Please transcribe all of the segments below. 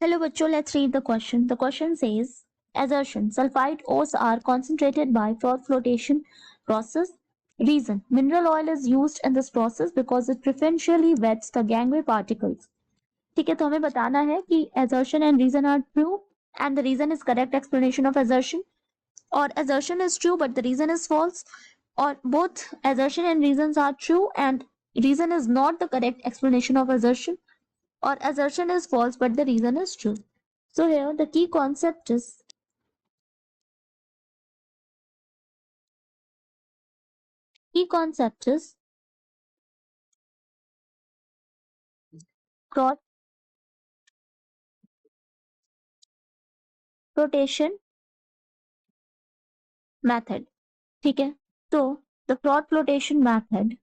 Hello, bachcho. Let's read the question. The question says, assertion: sulfide ores are concentrated by froth flotation process. Reason: mineral oil is used in this process because it preferentially wets the gangway particles. ठीक है, तो हमें बताना है कि assertion and reason are true, and the reason is correct explanation of assertion, or assertion is true but the reason is false, or both assertion and reasons are true and reason is not the correct explanation of assertion, or assertion is false but the reason is true. So here the key concept is cross rotation method. ठीक है, तो the cross flotation method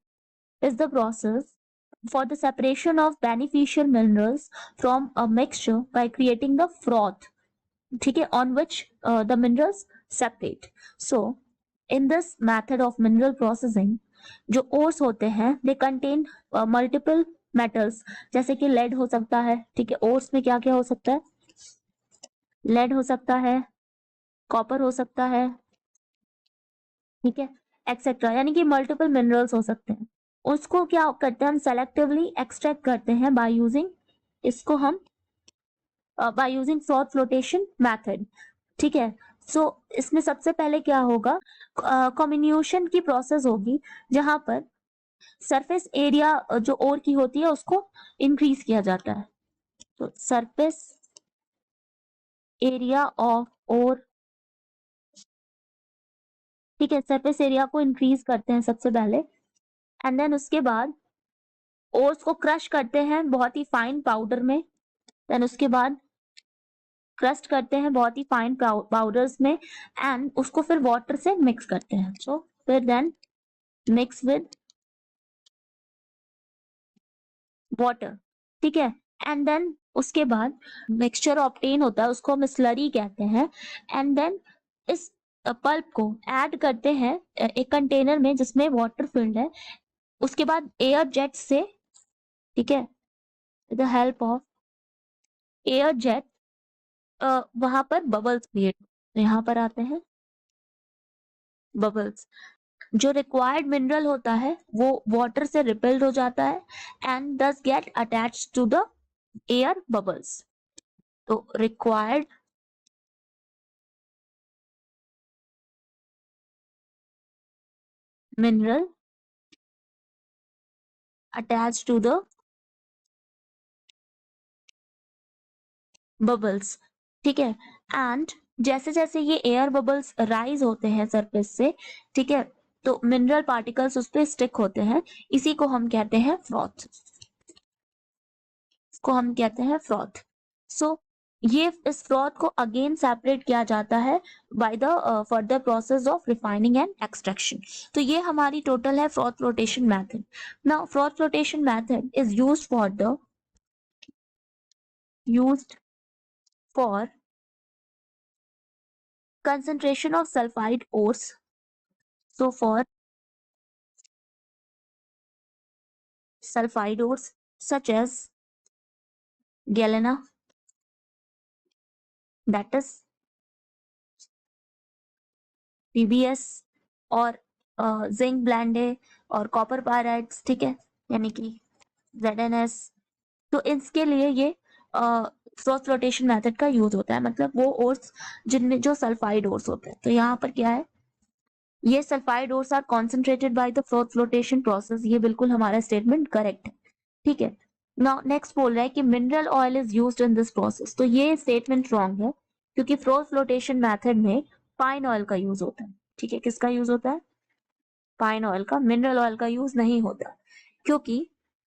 is the process for the separation of beneficial minerals from a mixture by creating the froth, ठीक है, on which the minerals separate. So in this method of mineral processing, जो ores होते हैं they contain multiple metals, जैसे कि lead हो सकता है, ठीक है, ores में क्या क्या हो सकता है, lead हो सकता है, copper हो सकता है, ठीक है, एक्सेट्रा, यानी कि मल्टीपल मिनरल्स हो सकते हैं. उसको क्या करते हैं हम सेलेक्टिवली एक्सट्रैक्ट करते हैं बाय यूजिंग, इसको हम by using froth flotation method. ठीक है, सो इसमें सबसे पहले क्या होगा, कम्युनिकेशन की प्रोसेस होगी जहां पर सरफेस एरिया जो ओर की होती है उसको इंक्रीज किया जाता है. तो सरफेस एरिया ऑफ ओर, ठीक है, सरफेस एरिया को इंक्रीज करते हैं सबसे पहले, एंड देन उसके बाद ओर्स को क्रश करते हैं बहुत ही फाइन पाउडर में, देन उसके बाद क्रस्ट करते हैं बहुत ही फाइन पाउडर्स में, एंड उसको फिर वाटर से मिक्स करते हैं. सो फिर देन मिक्स विद वाटर, ठीक है, एंड देन उसके बाद मिक्सचर ऑब्टेन होता है, उसको हम स्लरी कहते हैं, एंड देन इस पल्प को ऐड करते हैं एक कंटेनर में जिसमें वाटर फिल्ड है. उसके बाद एयर जेट से, ठीक है, with the help of air jet वहां पर बबल्स क्रिएट, यहाँ पर आते हैं बबल्स. जो रिक्वायर्ड मिनरल होता है वो वाटर से रिपेल्ड हो जाता है and this get attach to the air bubbles. तो required mineral attach to the bubbles, ठीक है, एंड जैसे जैसे ये एयर बबल्स राइज होते हैं सरफेस से, ठीक है, तो मिनरल पार्टिकल्स उस पर स्टिक होते हैं, इसी को हम कहते हैं फ्रॉथ, इसको हम कहते हैं फ्रॉथ. सो ये इस फ्रॉथ को अगेन सेपरेट किया जाता है by the further process of refining and extraction. तो ये हमारी टोटल है froth flotation method. Now froth flotation method is used for concentration of sulfide ores. So for sulfide ores such as galena, that is PBS, और zinc blende और copper पायराइड्स, ठीक है, यानी कि ZNS. तो इसके लिए ये फ्रॉथ फ्लोटेशन मेथड का यूज होता है, मतलब वो ओर्स जिनमें जो सल्फाइड ओर्स होते हैं. तो यहाँ पर क्या है, ये sulphide ores are concentrated by the froth flotation process. ये बिल्कुल हमारा स्टेटमेंट करेक्ट है, ठीक है. नाउ नेक्स्ट बोल रहा है कि mineral oil is used in this process. तो ये स्टेटमेंट रॉन्ग है क्योंकि फ्रॉथ फ्लोटेशन मेथड में पाइन ऑयल का यूज होता है. ठीक है, किसका यूज होता है, पाइन ऑयल का. मिनरल ऑयल का यूज नहीं होता क्योंकि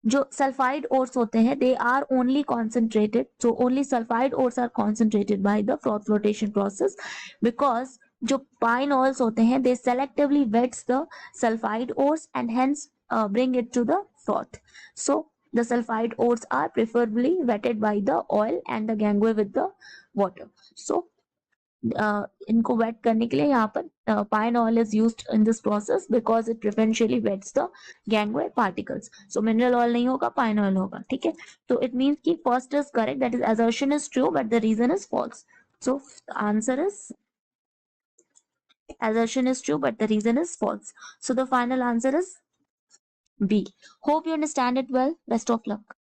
जो सल्फाइड ओर्स होते हैं they are only concentrated, so only sulphide ores are concentrated by the froth flotation process, because जो पाइन ऑयल्स होते हैं दे selectively wets the sulphide ores and hence bring it to the froth. So the sulfide ores are preferably wetted by the oil and the gangway with the water. So इनको wet करने के लिए यहाँ पर pine oil is used in this process because it preferentially wets the gangue particles. So mineral oil नहीं होगा, pine oil होगा. ठीक है, तो इट मीन्स कि first is correct, that is assertion is true but the reason is false. So answer is assertion is true but the reason is false. So the final answer is B. Hope you understand it well. Best of luck.